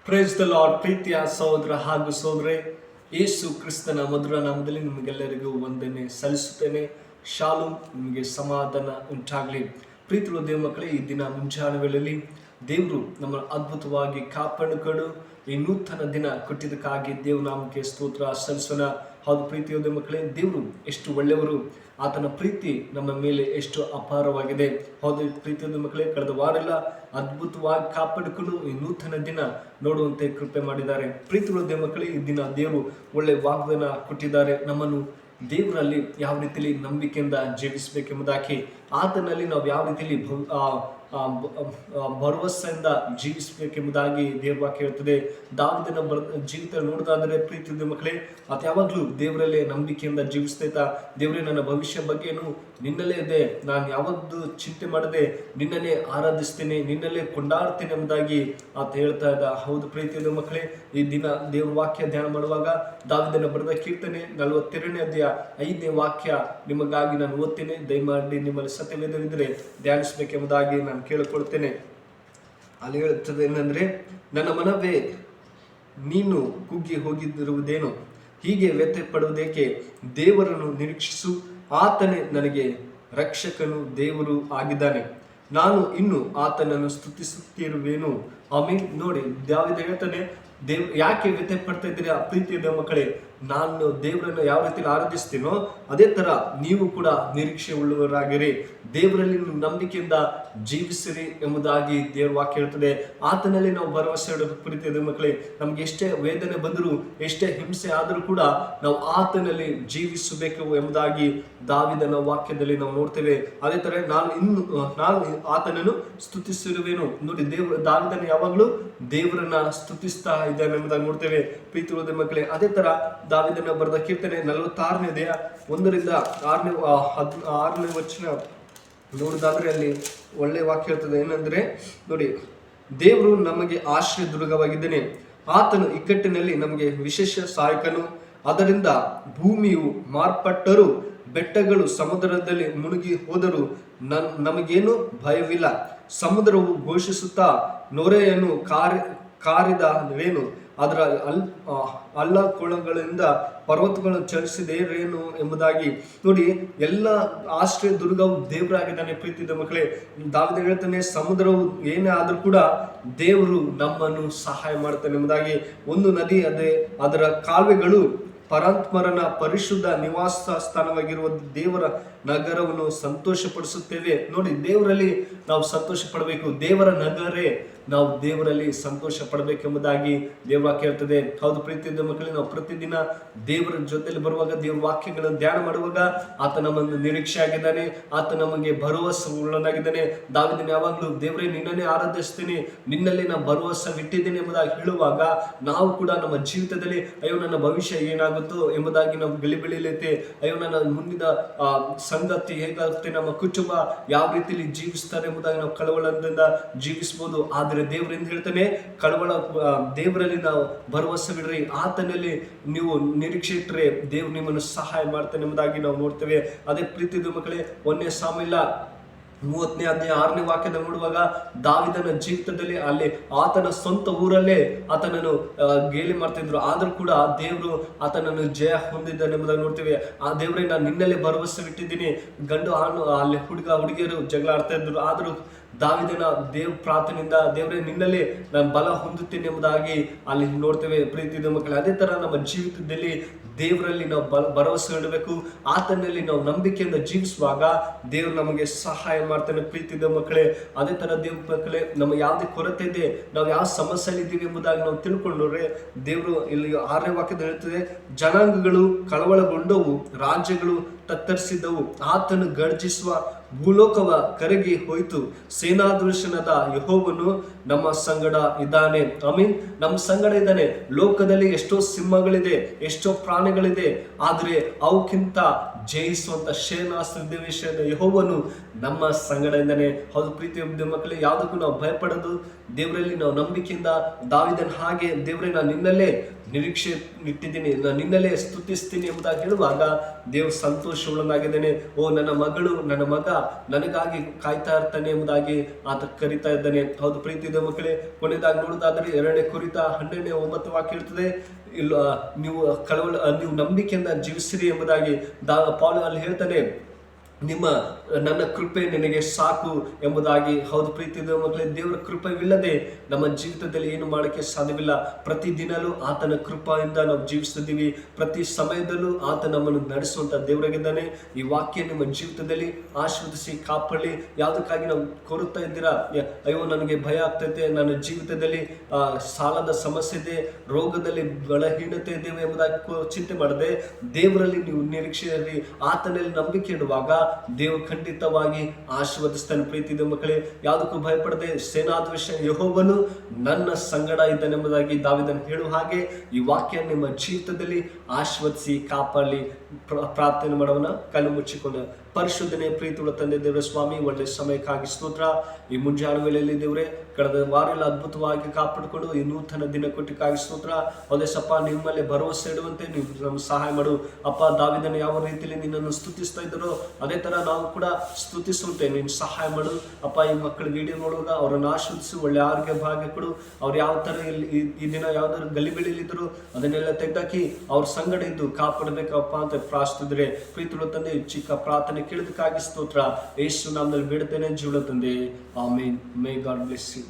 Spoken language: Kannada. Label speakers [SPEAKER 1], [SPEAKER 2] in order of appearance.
[SPEAKER 1] Praise the lord. ಪ್ರೀತಿಯ ಸಹೋದರ ಹಾಗೂ ಸಹೋದರೇ, ಯೇಸು ಕ್ರಿಸ್ತನ ಮಧುರ ನಾಮದಲ್ಲಿ ನಿಮಗೆಲ್ಲರಿಗೂ ವಂದನೆ ಸಲ್ಲಿಸುತ್ತೇನೆ. ಶಾಲೋಮ್, ನಿಮಗೆ ಸಮಾಧಾನ ಉಂಟಾಗಲಿ. ಪ್ರೀತಿಯ ದೇವ ಮಕ್ಕಳೇ, ಈ ದಿನ ಮುಂಜಾನೆ ವೇಳೆಯಲ್ಲಿ ದೇವರು ನಮ್ಮನ್ನು ಅದ್ಭುತವಾಗಿ ಕಾಪಾಡಿಕೊಂಡು ಈ ನೂತನ ದಿನ ಕೊಟ್ಟಿದ್ದಕ್ಕಾಗಿ ದೇವ ನಾಮಕ್ಕೆ ಸ್ತೋತ್ರ ಸಲ್ಲಿಸೋಣ. ಹೌದು ಪ್ರೀತಿಯ ದೇವ ಮಕ್ಕಳೇ, ದೇವರು ಎಷ್ಟು ಒಳ್ಳೆಯವರು, ಆತನ ಪ್ರೀತಿ ನಮ್ಮ ಮೇಲೆ ಎಷ್ಟು ಅಪಾರವಾಗಿದೆ. ಹೌದು ಪ್ರೀತಿಯ ಮಕ್ಕಳೇ, ಕಳೆದ ವಾರೆಲ್ಲ ಅದ್ಭುತವಾಗಿ ಕಾಪಾಡಿಕೊಂಡು ಈ ನೂತನ ದಿನ ನೋಡುವಂತೆ ಕೃಪೆ ಮಾಡಿದ್ದಾರೆ. ಪ್ರೀತಿಯ ದೇವ ಮಕ್ಕಳೇ, ಈ ದಿನ ದೇವರು ಒಳ್ಳೆ ವಾಗ್ದಾನ ಕೊಟ್ಟಿದ್ದಾರೆ. ನಮ್ಮನ್ನು ದೇವರಲ್ಲಿ ಯಾವ ರೀತಿಯಲ್ಲಿ ನಂಬಿಕೆಯಿಂದ ಜೀವಿಸಬೇಕೆಂಬುದಾಗಿ, ಆತನಲ್ಲಿ ನಾವು ಯಾವ ರೀತಿಯಲ್ಲಿ ಭರವಸೆಯಿಂದ ಜೀವಿಸಬೇಕೆಂಬುದಾಗಿ ದೇವ ವಾಕ್ಯ ಹೇಳ್ತದೆ. ದಾವೀದನ ಜೀವಿತ ನೋಡೋದಾದರೆ ಪ್ರೀತಿಯ ಮಕ್ಕಳೇ, ಆತ ಯಾವಾಗಲೂ ದೇವರಲ್ಲೇ ನಂಬಿಕೆಯಿಂದ ಜೀವಿಸ್ತಾ, ದೇವರೇ ನನ್ನ ಭವಿಷ್ಯ ಬಗ್ಗೆನು ನಿನ್ನಲ್ಲೇ ಇದೆ, ನಾನು ಯಾವತ್ತೂ ಚಿಂತೆ ಮಾಡದೆ ನಿನ್ನನ್ನೇ ಆರಾಧಿಸ್ತೇನೆ, ನಿನ್ನಲ್ಲೇ ಕೊಂಡಾಡ್ತೇನೆ ಎಂಬುದಾಗಿ ಆತ ಹೇಳ್ತಾ ಇದ್ದ. ಹೌದು ಪ್ರೀತಿಯ ಮಕ್ಕಳೇ, ಈ ದಿನ ದೇವ್ರ ವಾಕ್ಯ ಧ್ಯಾನ ಮಾಡುವಾಗ ದಾವೀದನ ಬರೆದ ಕೀರ್ತನೆ 42ನೇ ಅಧ್ಯಾಯ 5ನೇ ವಾಕ್ಯ ನಿಮಗಾಗಿ ನಾನು ಓದ್ತೇನೆ. ದಯಮಾಡಿ ನಿಮ್ಮಲ್ಲಿ ಸತ್ಯವೇದವಿದ್ದರೆ ಧ್ಯಾನಿಸಬೇಕೆಂಬುದಾಗಿ ನಾನು ಕೇಳಿಕೊಳ್ತೇನೆ. ಅಲ್ಲಿ ಹೇಳುತ್ತದೆ ಏನಂದ್ರೆ, ನನ್ನ ಮನವೇ ನೀನು ಕುಗ್ಗಿ ಹೋಗಿರುವುದೇನು, ಹೀಗೆ ವ್ಯಥೆ ಪಡುವುದೇಕೆ, ದೇವರನ್ನು ನಿರೀಕ್ಷಿಸು, ಆತನೇ ನನಗೆ ರಕ್ಷಕನು, ದೇವರು ಆಗಿದ್ದಾನೆ, ನಾನು ಇನ್ನು ಆತನನ್ನು ಸ್ತುತಿಸುತ್ತಿರುವೆನು. ಆಮೇಲೆ ನೋಡಿ, ದಾವೀದ ಹೇಳ್ತಾನೆ, ಯಾಕೆ ವ್ಯಥೆ ಪಡ್ತಾ ಇದ್ದೀರಾ ಪ್ರೀತಿಯ ಮಕ್ಕಳೇ, ನಾನು ದೇವರನ್ನು ಯಾವ ರೀತಿಯಲ್ಲಿ ಆರಾಧಿಸ್ತೀನೋ ಅದೇ ತರ ನೀವು ಕೂಡ ನಿರೀಕ್ಷೆ ಉಳ್ಳವರಾಗಿರಿ, ದೇವರಲ್ಲಿ ನಂಬಿಕೆಯಿಂದ ಜೀವಿಸಿರಿ ಎಂಬುದಾಗಿ ದೇವರ ವಾಕ್ಯ ಹೇಳ್ತದೆ. ಆತನಲ್ಲಿ ನಾವು ಭರವಸೆ ಇಡಬೇಕು ಪ್ರೀತಿಯ ಮಕ್ಕಳೇ. ನಮ್ಗೆ ಎಷ್ಟೇ ವೇದನೆ ಬಂದರೂ, ಎಷ್ಟೇ ಹಿಂಸೆ ಆದರೂ ಕೂಡ ನಾವು ಆತನಲ್ಲಿ ಜೀವಿಸಬೇಕು ಎಂಬುದಾಗಿ ದಾವೀದನ ವಾಕ್ಯದಲ್ಲಿ ನಾವು ನೋಡ್ತೇವೆ. ಅದೇ ತರ ನಾನು ಆತನನ್ನು ಸ್ತುತಿಸಿರುವೆನು. ನೋಡಿ, ದಾವೀದನ ಯಾವಾಗಲೂ ದೇವರನ್ನ ಸ್ತುತಿಸ್ತಾ ಇದ್ದಾನೆ ಎಂಬುದಾಗಿ ನೋಡ್ತೇವೆ ಪ್ರೀತಿಯ ಮಕ್ಕಳೇ. ಅದೇ ತರ ದಾವೀದನ ಬರೆದ ಕೀರ್ತನೆ 46ನೇ ಅಧ್ಯಾಯ 1ರಿಂದ 6ನೇ ವಚನ ನೋಡಿದಾದ್ರೆ ಅಲ್ಲಿ ಒಳ್ಳೆ ವಾಕ್ಯ ಇರ್ತದೆ. ಏನಂದ್ರೆ ನೋಡಿ, ದೇವರು ನಮಗೆ ಆಶ್ರಯ ದುರ್ಗವಾಗಿದ್ದಾನೆ, ಆತನು ಇಕ್ಕಟ್ಟಿನಲ್ಲಿ ನಮಗೆ ವಿಶೇಷ ಸಹಾಯಕನು, ಅದರಿಂದ ಭೂಮಿಯು ಮಾರ್ಪಟ್ಟರೂ ಬೆಟ್ಟಗಳು ಸಮುದ್ರದಲ್ಲಿ ಮುಳುಗಿ ಹೋದರೂ ನಮಗೇನು ಭಯವಿಲ್ಲ. ಸಮುದ್ರವು ಘೋಷಿಸುತ್ತಾ ನೊರೆಯನ್ನು ಕಾರಿದವೇನು, ಅದರ ಹಳ್ಳಕೊಳ್ಳಗಳಿಂದ ಪರ್ವತಗಳು ಚಲಿಸಿದೇನು ಎಂಬುದಾಗಿ ನೋಡಿ, ಎಲ್ಲ ಆಶ್ರಯ ದುರ್ಗವು ದೇವರಾಗಿದ್ದಾನೆ ಪ್ರೀತಿಯ ಮಕ್ಕಳೇ. ದಾವೀದ ಹೇಳ್ತಾನೆ, ಸಮುದ್ರವು ಏನೇ ಆದ್ರೂ ಕೂಡ ದೇವರು ನಮ್ಮನ್ನು ಸಹಾಯ ಮಾಡ್ತಾನೆ ಎಂಬುದಾಗಿ. ಒಂದು ನದಿ ಅದೇ, ಅದರ ಕಾಲುವೆಗಳು ಪರಾತ್ಮರನ ಪರಿಶುದ್ಧ ನಿವಾಸ ಸ್ಥಾನವಾಗಿರುವ ದೇವರ ನಗರವನ್ನು ಸಂತೋಷಪಡಿಸುತ್ತೇವೆ. ನೋಡಿ, ದೇವರಲ್ಲಿ ನಾವು ಸಂತೋಷ ಪಡಬೇಕು, ದೇವರ ನಗರೇ ನಾವು ದೇವರಲ್ಲಿ ಸಂತೋಷ ಪಡಬೇಕೆಂಬುದಾಗಿ ದೇವ ವಾಕ್ಯ ಹೇಳ್ತದೆ. ಹೌದು ಪ್ರೀತಿಯ ಮಕ್ಕಳೇ, ನಾವು ಪ್ರತಿದಿನ ದೇವರ ಜೊತೆಯಲ್ಲಿ ಬರುವಾಗ, ದೇವರ ವಾಕ್ಯಗಳನ್ನು ಧ್ಯಾನ ಮಾಡುವಾಗ ಆತ ನಮ್ಮನ್ನು ನಿರೀಕ್ಷೆ ಆಗಿದ್ದಾನೆ, ಆತ ನಮಗೆ ಭರವಸೆ ಉಳ್ಳನಾಗಿದ್ದಾನೆ. ದಾವೀದನು ಯಾವಾಗಲೂ ದೇವರೇ ನಿನ್ನನ್ನೇ ಆರಾಧಿಸ್ತೀನಿ, ನಿನ್ನಲ್ಲಿ ನಾನು ಭರವಸೆ ಬಿಟ್ಟಿದ್ದೇನೆ ಎಂಬುದಾಗಿ ಹೇಳುವಾಗ ನಾವು ಕೂಡ ನಮ್ಮ ಜೀವಿತದಲ್ಲಿ ಅಯ್ಯೋ ನನ್ನ ಭವಿಷ್ಯ ಏನಾಗುತ್ತೋ ಎಂಬುದಾಗಿ ನಾವು ಬೆಳಿಲಿತ್ತೆ, ಅಯ್ಯೋ ನನ್ನ ಮುಂದಿನ ಸಂಗತಿ ಹೇಗಾಗುತ್ತೆ, ನಮ್ಮ ಕುಟುಂಬ ಯಾವ ರೀತಿಯಲ್ಲಿ ಜೀವಿಸ್ತಾರೆ ಎಂಬುದಾಗಿ ನಾವು ಕಳವಳದಿಂದ ಜೀವಿಸಬಹುದು. ಆದರೆ ದೇವರಿಂದ ಹೇಳ್ತಾನೆ, ದೇವರಲ್ಲಿ ನಾವು ಭರವಸೆ ಬಿಡ್ರಿ, ಆತನಲ್ಲಿ ನೀವು ನಿರೀಕ್ಷೆ ಇಟ್ಟರೆ ದೇವ್ರು ನಿಮ್ಮನ್ನು ಸಹಾಯ ಮಾಡ್ತಾನೆ ಎಂಬುದಾಗಿ ನಾವು ನೋಡ್ತೇವೆ. ಅದೇ ಪ್ರೀತಿಯ ಮಕ್ಕಳೇ, 1ನೇ ಸಾಮುವೇಲ 30ನೇ ಅಧ್ಯಾಯ 6ನೇ ವಾಕ್ಯದ ನೋಡುವಾಗ ದಾವೀದನ ಜೀವಿತದಲ್ಲಿ ಅಲ್ಲಿ ಆತನ ಸ್ವಂತ ಊರಲ್ಲೇ ಆತನನ್ನು ಗೇಲಿ ಮಾಡ್ತಿದ್ರು, ಆದ್ರೂ ಕೂಡ ದೇವರು ಆತನನ್ನು ಜಯ ಹೊಂದಿದ್ದಾನೆ ಎಂಬುದಾಗಿ ನೋಡ್ತೇವೆ. ಆ ದೇವರೇ ನಾನು ನಿನ್ನಲ್ಲೇ ಭರವಸೆ ಬಿಟ್ಟಿದ್ದೀನಿ. ಗಂಡು ಅಲ್ಲಿ ಹುಡುಗಿಯರು ಜಗಳ ಆಡ್ತಾ ಇದ್ರು, ಆದ್ರೂ ದಾವೀದನ ಪ್ರಾರ್ಥನೆಯಿಂದ ದೇವರೇ ನಿನ್ನಲ್ಲೇ ನಾನು ಬಲ ಹೊಂದುತ್ತೇನೆ ಎಂಬುದಾಗಿ ಅಲ್ಲಿ ನೋಡ್ತೇವೆ ಪ್ರೀತಿಯ ಮಕ್ಕಳೇ. ಅದೇ ತರ ನಮ್ಮ ಜೀವಿತದಲ್ಲಿ ದೇವರಲ್ಲಿ ನಾವು ಭರವಸೆ ಇಡಬೇಕು, ಆತನಲ್ಲಿ ನಾವು ನಂಬಿಕೆಯಿಂದ ಜೀವಿಸುವಾಗ ದೇವರು ನಮಗೆ ಸಹಾಯ ಮಾಡ್ತಾನೆ ಪ್ರೀತಿಯ ಮಕ್ಕಳೇ. ಅದೇ ತರ ದೇವ್ರ ಮಕ್ಕಳೇ, ನಮ್ಮ ಯಾವುದೇ ಕೊರತೆ ಇದೆ, ನಾವು ಯಾವ ಸಮಸ್ಯೆಯಲ್ಲಿ ಇದ್ದೀವಿ ಎಂಬುದಾಗಿ ನಾವು ತಿಳ್ಕೊಂಡ್ರೆ ದೇವರು ಇಲ್ಲಿ 6ನೇ ವಾಕ್ಯದ ಹೇಳ್ತದೆ, ಜನಾಂಗಗಳು ಕಳವಳಗೊಂಡವು, ರಾಜ್ಯಗಳು ತತ್ತರಿಸಿದವು, ಆತನು ಗರ್ಜಿಸುವ ಭೂಲೋಕವ ಕರಗಿ ಹೋಯಿತು, ಸೇನಾಧೀಶನಾದ ಯೆಹೋವನು ನಮ್ಮ ಸಂಗಡ ಇದ್ದಾನೆ. ಆಮೀನ್. ನಮ್ಮ ಸಂಗಡ ಇದ್ದಾನೆ. ಲೋಕದಲ್ಲಿ ಎಷ್ಟೋ ಸಿಂಹಗಳಿದೆ, ಎಷ್ಟೋ ಪ್ರಾಣಿಗಳಿದೆ, ಆದರೆ ಅವಕ್ಕಿಂತ ಜಯಿಸುವಂತ ಸೇನಾಧೀಶನಾದ ಯೆಹೋವನು ನಮ್ಮ ಸಂಗಡ ಇದ್ದಾನೆ. ಹೌದು ಪ್ರೀತಿಯ ಮಕ್ಕಳೇ, ಯಾವುದಕ್ಕೂ ನಾವು ಭಯಪಡೋದು, ದೇವರಲ್ಲಿ ನಾವು ನಂಬಿಕೆಯಿಂದ ದಾವೀದನ ಹಾಗೆ ದೇವರೇ ನಾನು ನಿನ್ನಲ್ಲೇ ನಿರೀಕ್ಷೆ ಇಟ್ಟಿದ್ದೀನಿ, ನಾನು ನಿನ್ನಲ್ಲೇ ಸ್ತುತಿಸ್ತೀನಿ ಎಂಬುದಾಗಿ ಹೇಳುವಾಗ ದೇವ್ ಸಂತೋಷವುಳ್ಳನಾಗಿದ್ದೇನೆ. ಓ ನನ್ನ ಮಗಳು, ನನ್ನ ಮಗ ನನಗಾಗಿ ಕಾಯ್ತಾ ಇರ್ತಾನೆ ಎಂಬುದಾಗಿ ಆತ ಕರಿತಾ ಇದ್ದಾನೆ. ಹೌದು ಪ್ರೀತಿಯ ಮಕ್ಕಳೇ, ಕೊನೆಯದಾಗಿ ನೋಡುವುದಾದರೆ 2 ಕೊರಿಂಥ 12:9 ವಾಕ್ಯ ಇರ್ತದೆ, ಇಲ್ಲ ನೀವು ನಂಬಿಕೆಯಿಂದ ಜೀವಿಸಿರಿ ಎಂಬುದಾಗಿ ಪೌಲ ಅಲ್ಲಿ ಹೇಳ್ತಾನೆ. ನನ್ನ ಕೃಪೆ ನಿನಗೆ ಸಾಕು ಎಂಬುದಾಗಿ. ಹೌದು ಪ್ರೀತಿಯ ಮಕ್ಕಳೇ, ದೇವರ ಕೃಪೆವಿಲ್ಲದೆ ನಮ್ಮ ಜೀವಿತದಲ್ಲಿ ಏನು ಮಾಡೋಕ್ಕೆ ಸಾಧ್ಯವಿಲ್ಲ. ಪ್ರತಿದಿನಲೂ ಆತನ ಕೃಪೆಯಿಂದ ನಾವು ಜೀವಿಸ್ತಿದ್ದೀವಿ. ಪ್ರತಿ ಸಮಯದಲ್ಲೂ ಆತ ನಮ್ಮನ್ನು ನಡೆಸುವಂತ ದೇವರಾಗಿದ್ದಾನೆ. ಈ ವಾಕ್ಯ ನಿಮ್ಮ ಜೀವಿತದಲ್ಲಿ ಆಶೀರ್ವದಿಸಿ ಕಾಪಾಡಲಿ. ಯಾವುದಕ್ಕಾಗಿ ನಾವು ಕೋರುತ್ತಾ ಇದ್ದೀರಾ, ಅಯ್ಯೋ ನನಗೆ ಭಯ ಆಗ್ತೈತೆ, ನನ್ನ ಜೀವಿತದಲ್ಲಿ ಸಾಲದ ಸಮಸ್ಯೆ ಇದೆ, ರೋಗದಲ್ಲಿ ಬಲಹೀನತೆ ಇದ್ದೇವೆ ಎಂಬುದಾಗಿ ಚಿಂತೆ ಮಾಡದೆ ದೇವರಲ್ಲಿ ನೀವು ನಿರೀಕ್ಷೆಯಲ್ಲಿ ಆತನಲ್ಲಿ ನಂಬಿಕೆ ಇಡುವಾಗ ದೇವರು ಖಂಡಿತವಾಗಿ ಆಶೀರ್ವದಿಸ್ತಾನೆ. ಪ್ರೀತಿಯ ಮಕ್ಕಳೇ, ಯಾವುದಕ್ಕೂ ಭಯಪಡದೆ ಸೇನಾಧೀಶ ಯೆಹೋವನು ನನ್ನ ಸಂಗಡ ಇದ್ದಾನೆಂಬುದಾಗಿ ದಾವೀದನು ಹೇಳುವ ಹಾಗೆ ಈ ವಾಕ್ಯ ನಿಮ್ಮ ಜೀವಿತದಲ್ಲಿ ಆಶೀರ್ವದಿಸಿ ಕಾಪಾಡಲಿ. ಪ್ರಾರ್ಥನೆ ಮಾಡೋಣ. ಕಣ್ಣು ಮುಚ್ಚಿಕೊಂಡು. ಪರಿಶುದ್ಧನೇ ಪ್ರೀತಿಯುಳ್ಳ ತಂದೆ ದೇವರ ಸ್ವಾಮಿ, ಒಳ್ಳೆ ಸಮಯಕ್ಕಾಗಿ ಸ್ತೋತ್ರ. ಈ ಮುಂಜಾನೆ ವೇಳೆಯಲ್ಲಿ ದೇವರೇ, ಕಳೆದ ವಾರ ಎಲ್ಲ ಅದ್ಭುತವಾಗಿ ಕಾಪಾಡಿಕೊಂಡು ಈ ನೂತನ ದಿನ ಕೊಟ್ಟಿಗಾಗಿ ಸ್ತೋತ್ರ. ಅದೇ ಸಪ್ಪ, ನಿಮ್ಮಲ್ಲೇ ಭರವಸೆ ಇಡುವಂತೆ ನೀವು ನಮ್ಗೆ ಸಹಾಯ ಮಾಡು ಅಪ್ಪ. ದಾವೀದನು ಯಾವ ರೀತಿಯಲ್ಲಿ ನಿನ್ನನ್ನು ಸ್ತುತಿಸ್ತಾ ಇದ್ದರೋ ಅದೇ ತರ ನಾವು ಕೂಡ ಸ್ತುತಿಸುವಂತೆ ನೀನು ಸಹಾಯ ಮಾಡು ಅಪ್ಪ. ಈ ಮಕ್ಕಳು ವಿಡಿಯೋ ನೋಡುವಾಗ ಅವರನ್ನು ಆಶೀರ್ವದಿಸು, ಒಳ್ಳೆ ಆರೋಗ್ಯ ಭಾಗ್ಯ ಕೊಡು. ಅವ್ರು ಯಾವ ತರ ಈ ದಿನ ಯಾವ್ದಾದ್ರು ಗಲಿಬಿಲಿದ್ರು ಅದನ್ನೆಲ್ಲ ತೆಗೆದಾಕಿ ಅವ್ರ ಸಂಗಡ ಇದ್ದು ಕಾಪಾಡಬೇಕಪ್ಪ ಅಂತ ಪ್ರಾರ್ಥಿಸಿದ್ರೆ. ಪ್ರೀತಿಯುಳ್ಳ ತಂದೆ, ಚಿಕ್ಕ ಪ್ರಾರ್ಥನೆ ಕೇಳೋದಕ್ಕಾಗಿ ಸ್ತೋತ್ರ. ಯೇಸು ನಾಮದಲ್ಲಿ ಬೇಡ್ತೇನೆ ಜೀವನ ತಂದೆ, amen. May God bless you.